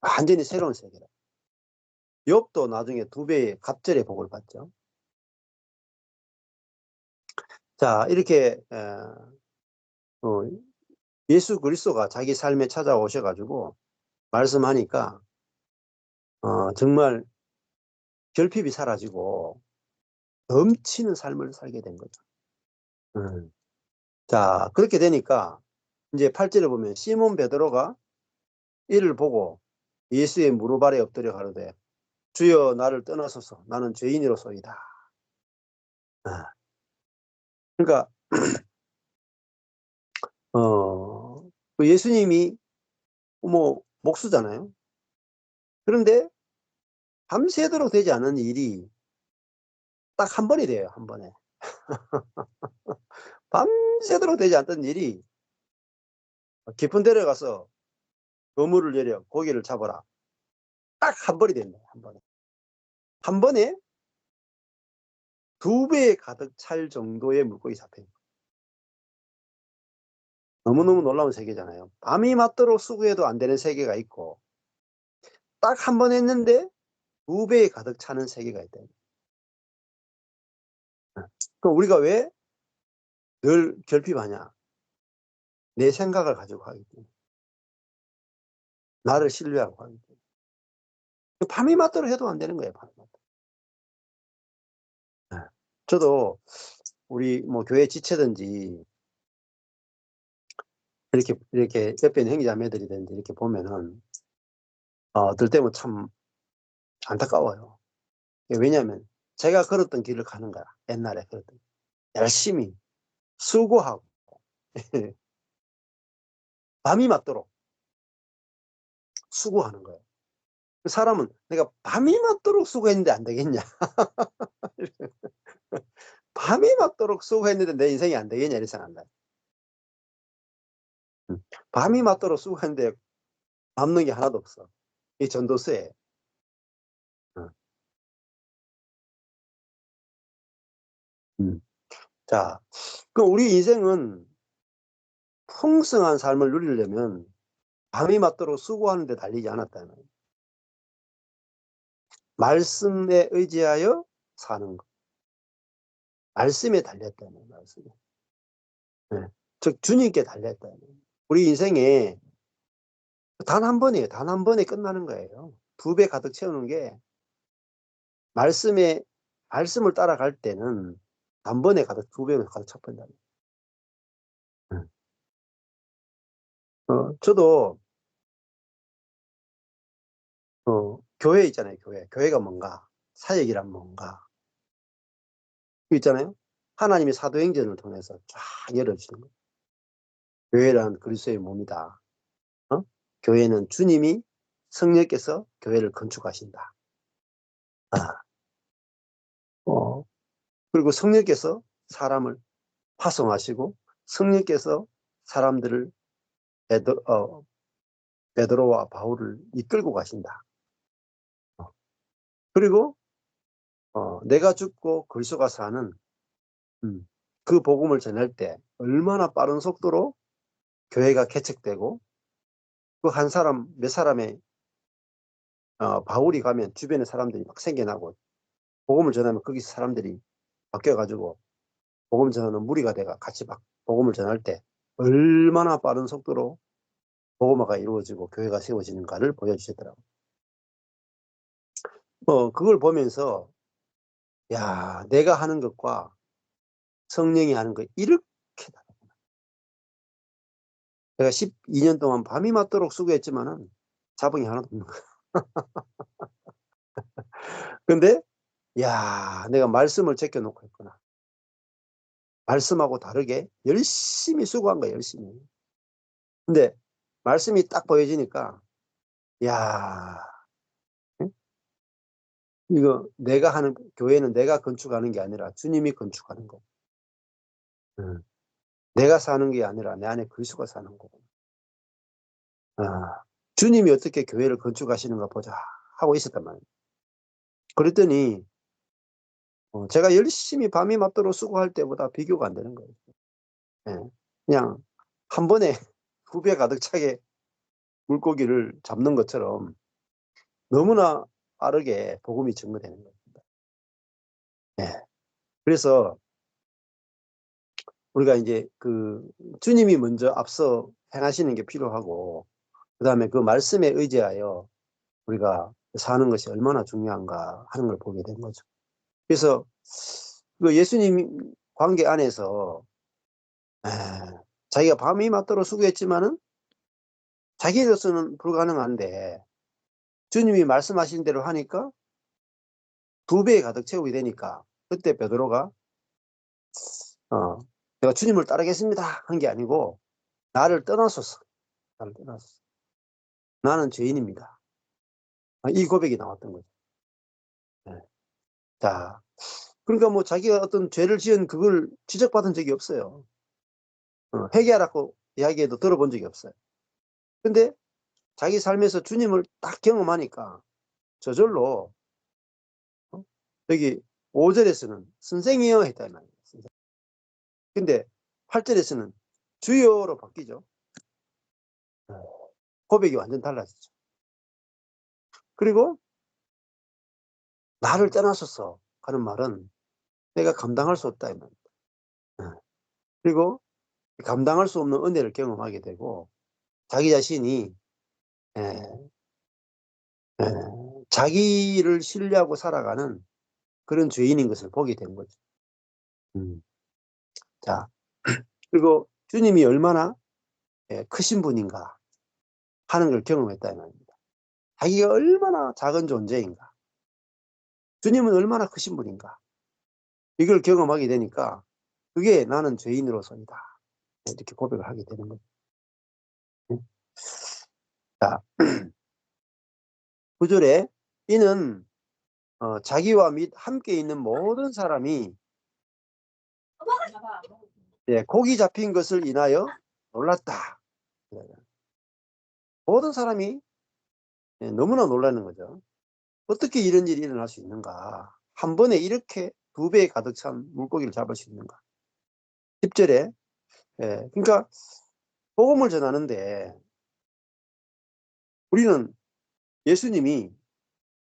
[SPEAKER 1] 완전히 새로운 세계라. 욥도 나중에 2배의 갑절의 복을 받죠. 자, 이렇게 예수 그리스도가 자기 삶에 찾아오셔가지고 말씀하니까 정말 결핍이 사라지고 넘치는 삶을 살게 된 거죠. 자, 그렇게 되니까 이제 8절에 보면 시몬 베드로가 이를 보고 예수의 무릎 아래 엎드려 가로되 주여 나를 떠나소서 나는 죄인이로소이다. 그러니까 그 예수님이 뭐 목수잖아요. 그런데 밤새도록 되지 않은 일이 딱 한 번이 돼요. 한 번에. 밤새도록 되지 않던 일이 깊은 데로 가서 그물을 내려 고기를 잡아라. 딱 한 번이 됐네. 한 번에. 한 번에 2배에 가득 찰 정도의 물고기 잡혀요. 너무너무 놀라운 세계잖아요. 밤이 맞도록 수고해도 안 되는 세계가 있고 딱 한 번 했는데 2배에 가득 차는 세계가 있다. 그럼 우리가 왜 늘 결핍하냐? 내 생각을 가지고 하기 때문에. 나를 신뢰하고 하기 때문에. 밤이 맞도록 해도 안 되는 거예요. 밤이 맞도록. 저도 우리 뭐 교회 지체든지 이렇게 옆에 있는 형제자매들이든지 이렇게 보면은 어떨 때면 참 안타까워요. 왜냐하면 제가 걸었던 길을 가는 거야. 옛날에 걸었던 열심히 수고하고 밤이 맞도록 수고하는 거예요. 그 사람은 내가 밤이 맞도록 수고했는데 안 되겠냐? 밤이 맞도록 수고했는데 내 인생이 안 되겠냐? 이렇게 생각한다. 밤이 맞도록 수고했는데 남는 게 하나도 없어. 이 전도서에. 자, 그 우리 인생은 풍성한 삶을 누리려면 밤이 맞도록 수고하는 데 달리지 않았다는 거예요. 말씀에 의지하여 사는 것. 말씀에 달렸다는 거예요. 말씀에. 네. 즉 주님께 달렸다는 거예요. 우리 인생에 단 한 번이에요. 단 한 번에 끝나는 거예요. 2배 가득 채우는 게 말씀을 따라갈 때는 단번에 가득 2배로 가득 차버린다. 저도 교회 있잖아요. 교회가 뭔가 사역이란 뭔가 있잖아요. 하나님이 사도행전을 통해서 쫙 열어주시는 거예요. 교회란 그리스도의 몸이다. 교회는 주님이 성령께서 교회를 건축하신다. 그리고 성령께서 사람을 파송하시고 성령께서 사람들을 베드로와 바울을 이끌고 가신다. 그리고 내가 죽고 그리스도가 사는 그 복음을 전할 때 얼마나 빠른 속도로 교회가 개척되고 그 한 사람 몇 사람의 바울이 가면 주변에 사람들이 막 생겨나고 복음을 전하면 거기서 사람들이 바뀌어가지고 복음 전하는 무리가 돼가 같이 막 복음을 전할 때 얼마나 빠른 속도로 복음화가 이루어지고 교회가 세워지는가를 보여주시더라고요. 그걸 보면서 야, 내가 하는 것과 성령이 하는 것 이렇게 다르구나. 내가 12년 동안 밤이 맞도록 수고했지만은 자본이 하나도 없는 거야. 근데 야, 내가 말씀을 제껴놓고 했구나. 말씀하고 다르게 열심히 수고한 거야, 열심히. 근데 말씀이 딱 보여지니까 야, 이거 내가 하는 교회는 내가 건축하는 게 아니라 주님이 건축하는 거. 내가 사는 게 아니라 내 안에 그리스도가 사는 거고. 주님이 어떻게 교회를 건축하시는가 보자 하고 있었단 말이에요. 그랬더니 제가 열심히 밤이 맞도록 수고할 때보다 비교가 안 되는 거예요. 예. 그냥 한 번에 2배 가득 차게 물고기를 잡는 것처럼 너무나 빠르게 복음이 증거되는 겁니다. 예. 그래서 우리가 이제 그 주님이 먼저 앞서 행하시는 게 필요하고 그 다음에 그 말씀에 의지하여 우리가 사는 것이 얼마나 중요한가 하는 걸 보게 된 거죠. 그래서 그 예수님 관계 안에서 자기가 밤이 맞도록 수고했지만은 자기로서는 불가능한데 주님이 말씀하신 대로 하니까 2배에 가득 채우게 되니까 그때 베드로가 내가 주님을 따르겠습니다 한 게 아니고 나를 떠나소서. 나는 죄인입니다. 이 고백이 나왔던 거죠. 네. 자, 그러니까 뭐 자기가 어떤 죄를 지은 그걸 지적받은 적이 없어요. 회개하라고 이야기해도 들어본 적이 없어요. 근데 자기 삶에서 주님을 딱 경험하니까 저절로 여기 5절에서는 선생이여 했다 이 말이에요. 근데 8절에서는 주여로 바뀌죠. 고백이 완전 달라지죠. 그리고 나를 떠나소서 하는 말은 내가 감당할 수 없다 이 말입니다. 그리고 감당할 수 없는 은혜를 경험하게 되고 자기 자신이 자기를 신뢰하고 살아가는 그런 죄인인 것을 보게 된 거죠. 자, 그리고 주님이 얼마나 크신 분인가 하는 걸 경험했다 이 말입니다. 자기가 얼마나 작은 존재인가, 주님은 얼마나 크신 분인가, 이걸 경험하게 되니까 그게 나는 죄인으로서이다 이렇게 고백을 하게 되는 거죠. 자, 9절에 이는 자기와 및 함께 있는 모든 사람이 고기 잡힌 것을 인하여 놀랐다. 모든 사람이 너무나 놀라는 거죠. 어떻게 이런 일이 일어날 수 있는가? 한 번에 이렇게 2배에 가득 찬 물고기를 잡을 수 있는가? 10절에 그러니까 복음을 전하는데 우리는 예수님이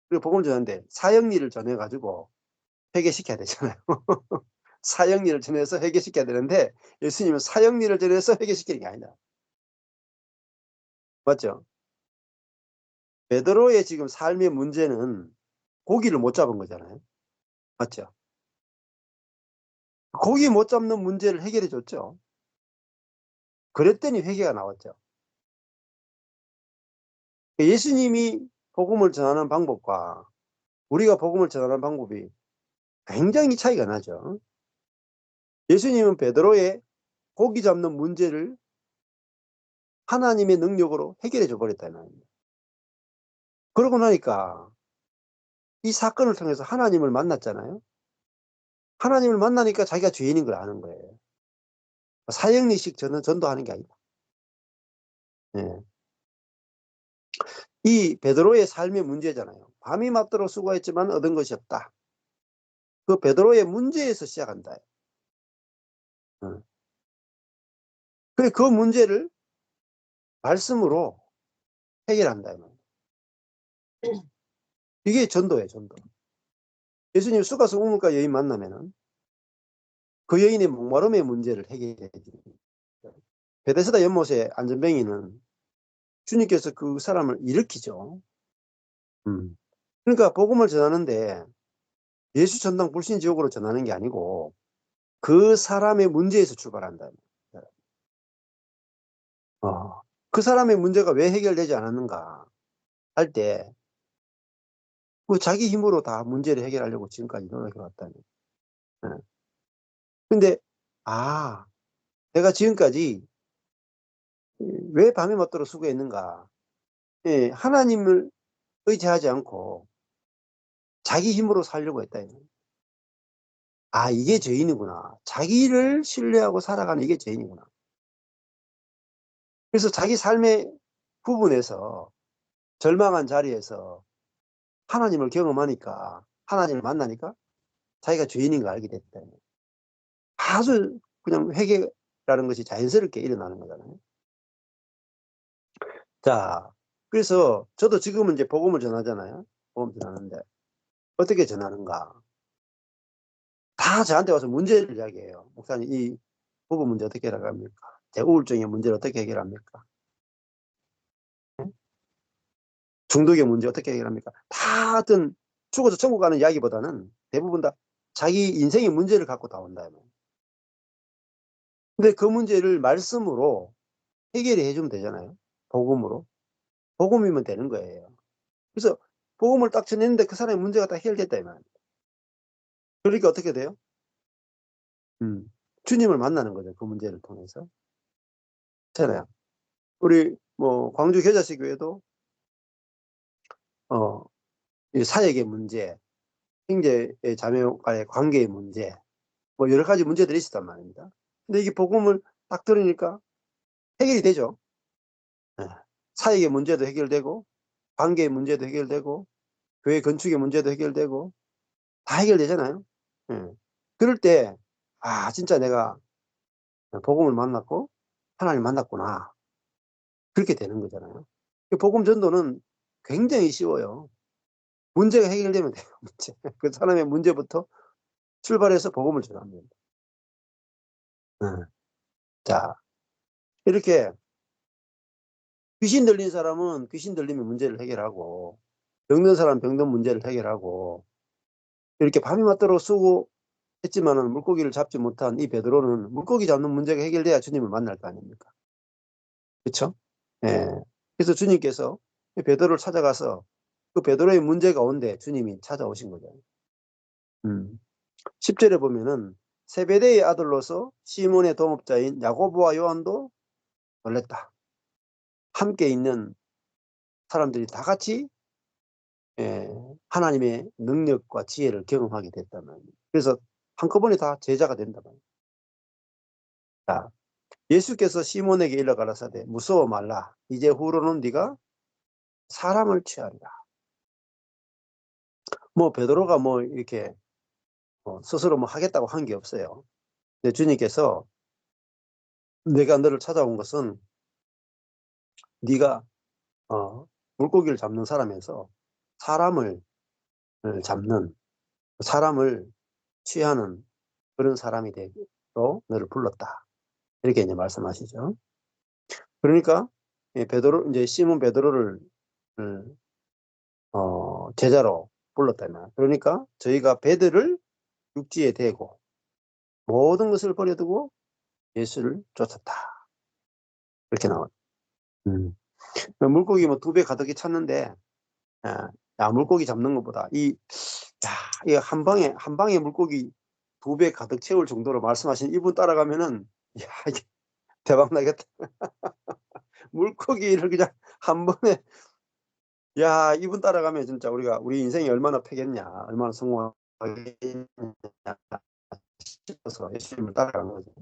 [SPEAKER 1] 복음을 전하는데 사형리를 전해가지고 회개시켜야 되잖아요. 사형리를 전해서 회개시켜야 되는데 예수님은 사형리를 전해서 회개시키는 게 아니다. 맞죠? 베드로의 지금 삶의 문제는 고기를 못 잡은 거잖아요. 맞죠? 고기 못 잡는 문제를 해결해 줬죠. 그랬더니 회개가 나왔죠. 예수님이 복음을 전하는 방법과 우리가 복음을 전하는 방법이 굉장히 차이가 나죠. 예수님은 베드로의 고기 잡는 문제를 하나님의 능력으로 해결해 줘 버렸다는 거예요. 그러고 나니까 이 사건을 통해서 하나님을 만났잖아요. 하나님을 만나니까 자기가 죄인인 걸 아는 거예요. 사형리식 전도하는 게 아니다. 네. 이 베드로의 삶의 문제잖아요. 밤이 맞도록 수고했지만 얻은 것이 없다. 그 베드로의 문제에서 시작한다. 그래 그 문제를 말씀으로 해결한다. 이게 전도예요, 전도. 예수님 수가성 우물가 여인 만나면은 그 여인의 목마름의 문제를 해결해 드립니다. 베데스다 연못의 안전뱅이는 주님께서 그 사람을 일으키죠. 그러니까 복음을 전하는데 예수 전당 불신 지옥으로 전하는 게 아니고 그 사람의 문제에서 출발한다. 그 사람의 문제가 왜 해결되지 않았는가 할 때 그 자기 힘으로 다 문제를 해결하려고 지금까지 노력해 왔다니. 근데 내가 지금까지 왜 밤에 맞도록 수고했는가? 하나님을 의지하지 않고 자기 힘으로 살려고 했다. 이게 죄인이구나. 자기를 신뢰하고 살아가는 이게 죄인이구나. 그래서 자기 삶의 부분에서 절망한 자리에서 하나님을 경험하니까, 하나님을 만나니까 자기가 죄인인 걸 알게 됐다. 아주 그냥 회개라는 것이 자연스럽게 일어나는 거잖아요. 자, 그래서 저도 지금은 이제 복음을 전하잖아요. 복음 전하는데 어떻게 전하는가? 다 저한테 와서 문제를 이야기해요. 목사님, 이 부분 문제 어떻게 해결합니까? 제 우울증의 문제를 어떻게 해결합니까? 중독의 문제 어떻게 해결합니까? 다 어떤 죽어서 천국 가는 이야기보다는 대부분 다 자기 인생의 문제를 갖고 다 온다. 근데 그 문제를 말씀으로 해결해 주면 되잖아요. 복음으로. 복음이면 되는 거예요. 그래서 복음을 딱 전했는데 그 사람의 문제가 다 해결됐다 이 말입니다. 그러니까 어떻게 돼요? 주님을 만나는 거죠. 그 문제를 통해서. 그렇잖아요. 우리 뭐 광주 겨자씨 교회도 이 사역의 문제, 형제 자매와의 관계의 문제, 뭐 여러 가지 문제들이 있었단 말입니다. 근데 이게 복음을 딱 들으니까 해결이 되죠. 예. 사역의 문제도 해결되고, 관계의 문제도 해결되고, 교회 건축의 문제도 해결되고, 다 해결되잖아요. 예. 그럴 때, 진짜 내가 복음을 만났고, 하나님 만났구나. 그렇게 되는 거잖아요. 복음 전도는 굉장히 쉬워요. 문제가 해결되면 돼요. 문제. 그 사람의 문제부터 출발해서 복음을 전합니다. 자, 이렇게 귀신 들린 사람은 귀신 들림의 문제를 해결하고, 병든 사람은 병든 문제를 해결하고, 이렇게 밤이 맞도록 수고했지만은 물고기를 잡지 못한 이 베드로는 물고기 잡는 문제가 해결돼야 주님을 만날 거 아닙니까? 그렇죠? 예. 그래서 주님께서 베드로를 찾아가서 그 베드로의 문제가 온데 주님이 찾아오신 거죠. 10절에 보면은 세베대의 아들로서 시몬의 동업자인 야고보와 요한도 놀랬다. 함께 있는 사람들이 다 같이 하나님의 능력과 지혜를 경험하게 됐단 말이에요. 그래서 한꺼번에 다 제자가 된단 말이에요. 자, 예수께서 시몬에게 일러 가라사대 무서워 말라. 이제 후로는 네가 사람을 취하리라. 뭐 베드로가 뭐 이렇게 스스로 뭐 하겠다고 한 게 없어요. 근데 주님께서 내가 너를 찾아온 것은 네가 물고기를 잡는 사람에서 사람을 잡는, 사람을 취하는 그런 사람이 되도록 너를 불렀다. 이렇게 이제 말씀하시죠. 그러니까 베드로, 이제 시몬 베드로를 제자로 불렀다면, 그러니까 저희가 배들을 육지에 대고 모든 것을 버려두고 예수를 쫓았다. 이렇게 나와요. 물고기 뭐 2배 가득히 찼는데, 물고기 잡는 것보다 이 한 방에 물고기 2배 가득 채울 정도로 말씀하신 이분 따라가면은, 이게 대박 나겠다. 물고기를 그냥 한 번에, 이분 따라가면 진짜 우리 인생이 얼마나 패겠냐, 얼마나 성공하겠냐 싶어서 예수님을 따라가는 거죠.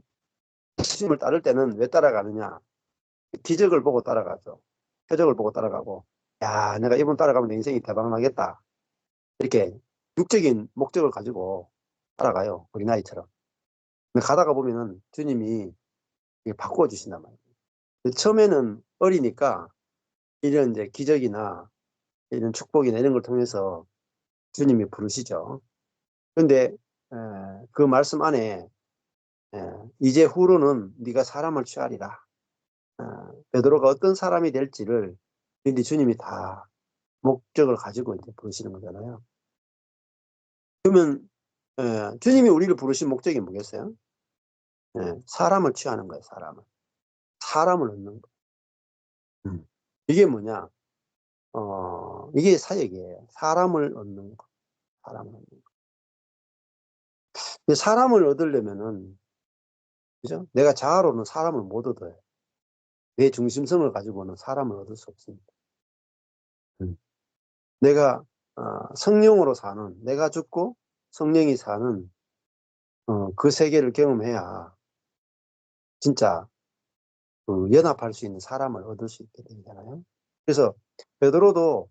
[SPEAKER 1] 예수님을 따를 때는 왜 따라가느냐? 기적을 보고 따라가죠. 표적을 보고 따라가고, 내가 이분 따라가면 내 인생이 대박 나겠다. 이렇게 육적인 목적을 가지고 따라가요. 우리 나이처럼. 근데 가다가 보면은 주님이 바꾸어 주신단 말이에요. 처음에는 어리니까 이런 이제 기적이나 이런 축복이나 이런 걸 통해서 주님이 부르시죠. 그런데 그 말씀 안에 이제 후로는 네가 사람을 취하리라. 베드로가 어떤 사람이 될지를 이제 주님이 다 목적을 가지고 이제 부르시는 거잖아요. 그러면 주님이 우리를 부르신 목적이 뭐겠어요? 사람을 취하는 거예요. 사람을 얻는 거. 이게 뭐냐? 이게 사역이에요. 사람을 얻는 거. 사람을 얻는 거. 근데 사람을 얻으려면은, 그죠? 내가 자아로는 사람을 못 얻어요. 내 중심성을 가지고는 사람을 얻을 수 없습니다. 내가 성령으로 사는, 내가 죽고 성령이 사는 그 세계를 경험해야 진짜 연합할 수 있는 사람을 얻을 수 있게 되잖아요. 그래서 베드로도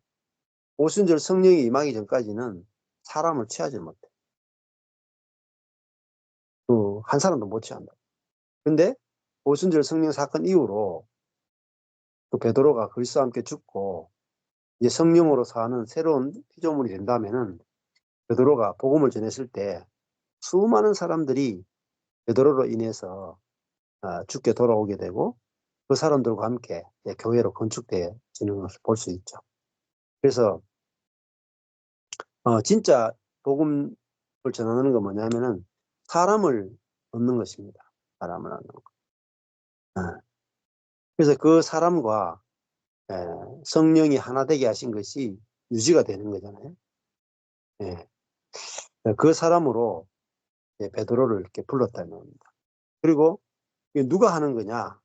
[SPEAKER 1] 오순절 성령이 임하기 전까지는 사람을 취하지 못해. 한 사람도 못 취한다. 근데 오순절 성령 사건 이후로 그 베드로가 그리스도와 함께 죽고 이제 성령으로 사는 새로운 피조물이 된다면은 베드로가 복음을 전했을 때 수많은 사람들이 베드로로 인해서 죽게 돌아오게 되고 그 사람들과 함께 교회로 건축되어지는 것을 볼 수 있죠. 그래서 진짜 복음을 전하는 건 뭐냐면은 사람을 얻는 것입니다. 사람을 얻는 것. 그래서 그 사람과 성령이 하나 되게 하신 것이 유지가 되는 거잖아요. 예. 그 사람으로 베드로를 이렇게 불렀다는 겁니다. 그리고 이게 누가 하는 거냐?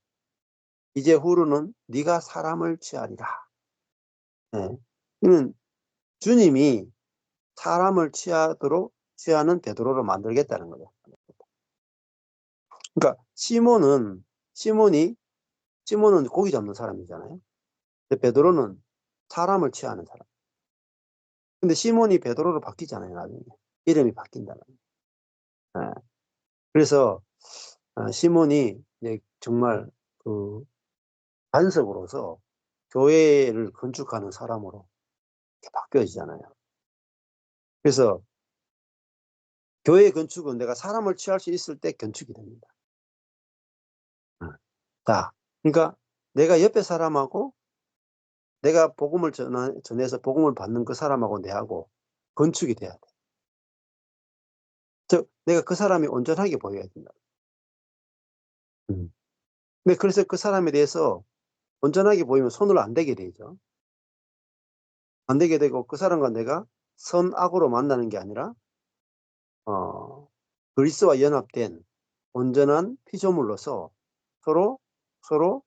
[SPEAKER 1] 이제 후로는 네가 사람을 취하리라. 예. 이는 주님이 사람을 취하는 베드로를 만들겠다는 거죠. 그러니까 시몬은 고기 잡는 사람이잖아요. 근데 베드로는 사람을 취하는 사람. 근데 시몬이 베드로로 바뀌잖아요, 나중에. 이름이 바뀐다는 거예요. 예. 그래서 시몬이 이제 정말 그 반석으로서 교회를 건축하는 사람으로 이렇게 바뀌어지잖아요. 그래서 교회 건축은 내가 사람을 취할 수 있을 때 건축이 됩니다. 자, 그러니까 내가 옆에 사람하고 내가 복음을 전해서 복음을 받는 그 사람하고 내하고 건축이 돼야 돼. 즉, 내가 그 사람이 온전하게 보여야 된다. 근데 그래서 그 사람에 대해서 온전하게 보이면 손을 안 대게 되죠. 안 되게 되고 그 사람과 내가 선악으로 만나는 게 아니라 그리스도와 연합된 온전한 피조물로서 서로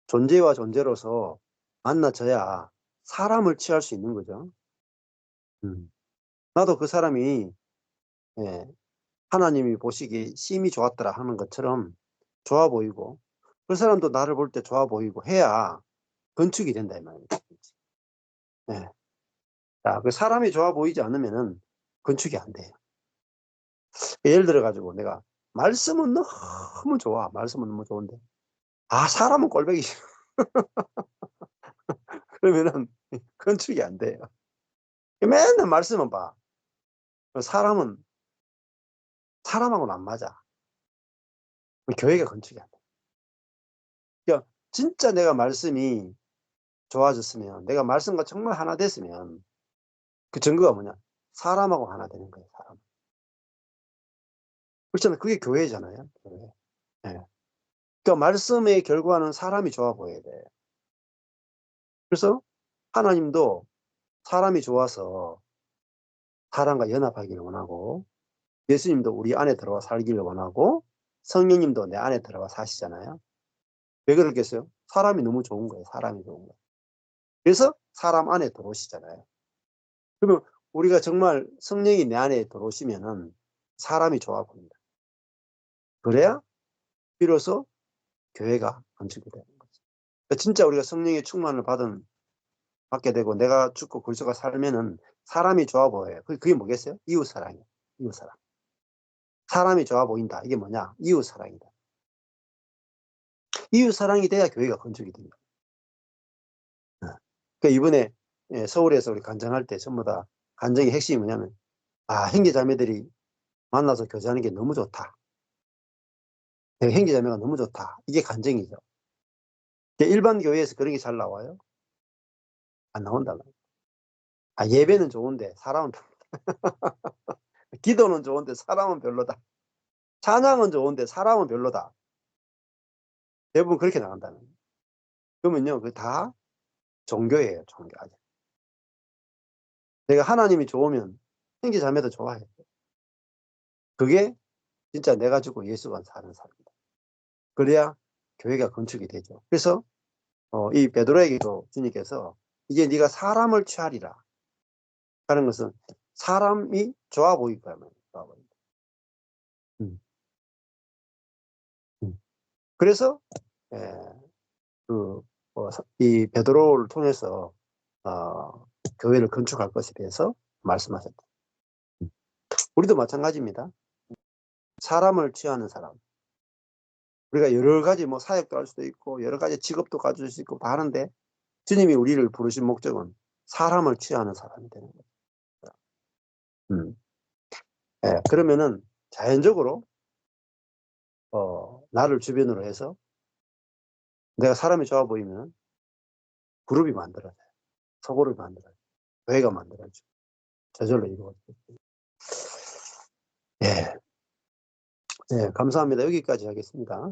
[SPEAKER 1] 존재와 존재로서 만나져야 사람을 취할 수 있는 거죠. 나도 그 사람이 예, 하나님이 보시기에 심히 좋았더라 하는 것처럼 좋아 보이고 그 사람도 나를 볼 때 좋아 보이고 해야 건축이 된다 이 말이에요. 예. 자, 그 사람이 좋아 보이지 않으면은 건축이 안 돼요. 예를 들어 가지고 내가 말씀은 너무 좋아. 말씀은 너무 좋은데 사람은 꼴보기 싫어. 그러면은 건축이 안 돼요. 맨날 말씀은 봐. 사람은 사람하고는 안 맞아. 교회가 건축이 안 돼. 그러니까 진짜 내가 말씀이 좋아졌으면 내가 말씀과 정말 하나 됐으면 그 증거가 뭐냐? 사람하고 하나 되는 거예요. 사람. 그렇잖아요. 그게 교회잖아요. 교회. 네. 그러니까 말씀의 결과는 사람이 좋아 보여야 돼. 그래서 하나님도 사람이 좋아서 사람과 연합하기를 원하고 예수님도 우리 안에 들어와 살기를 원하고 성령님도 내 안에 들어와 사시잖아요. 왜 그러겠어요? 사람이 너무 좋은 거예요. 사람이 좋은 거예요. 그래서 사람 안에 들어오시잖아요. 그러면 우리가 정말 성령이 내 안에 들어오시면은 사람이 좋아 보인다. 그래야 비로소 교회가 건축이 되는 거죠. 그러니까 진짜 우리가 성령의 충만을 받게 되고 내가 죽고 그리스도가 살면은 사람이 좋아 보여요. 그게 뭐겠어요? 이웃사랑이에요. 이웃사랑. 사람이 좋아 보인다. 이게 뭐냐? 이웃사랑이다. 이웃사랑이 돼야 교회가 건축이 됩니다. 그러니까 이번에 서울에서 우리 간증할 때 전부 다 간증의 핵심이 뭐냐면 형제자매들이 만나서 교제하는 게 너무 좋다. 형제자매가 너무 좋다. 이게 간증이죠. 일반 교회에서 그런 게 잘 나와요? 안 나온다. 예배는 좋은데 사람은 기도는 좋은데 사람은 별로다. 찬양은 좋은데 사람은 별로다. 대부분 그렇게 나간다는 거예요. 그러면요, 그 다 종교예요, 종교. 내가 하나님이 좋으면 형제 자매도 좋아해. 그게 진짜 내가 죽고 예수가 사는 삶이다. 그래야 교회가 건축이 되죠. 그래서 이 베드로에게도 주님께서 이제 네가 사람을 취하리라 하는 것은 사람이 좋아 보일 거야. 좋아 보인다. 그래서 이 베드로를 통해서 교회를 건축할 것에 대해서 말씀하셨다. 우리도 마찬가지입니다. 사람을 취하는 사람. 우리가 여러 가지 뭐 사역도 할 수도 있고 여러 가지 직업도 가질 수 있고 다 하는데 주님이 우리를 부르신 목적은 사람을 취하는 사람이 되는 거예요. 그러면은 자연적으로 나를 주변으로 해서 내가 사람이 좋아 보이면 그룹이 만들어져요. 토고를 만들어요. 교회가 만들어야죠. 저절로 이루어져요. 예. 네, 감사합니다. 여기까지 하겠습니다.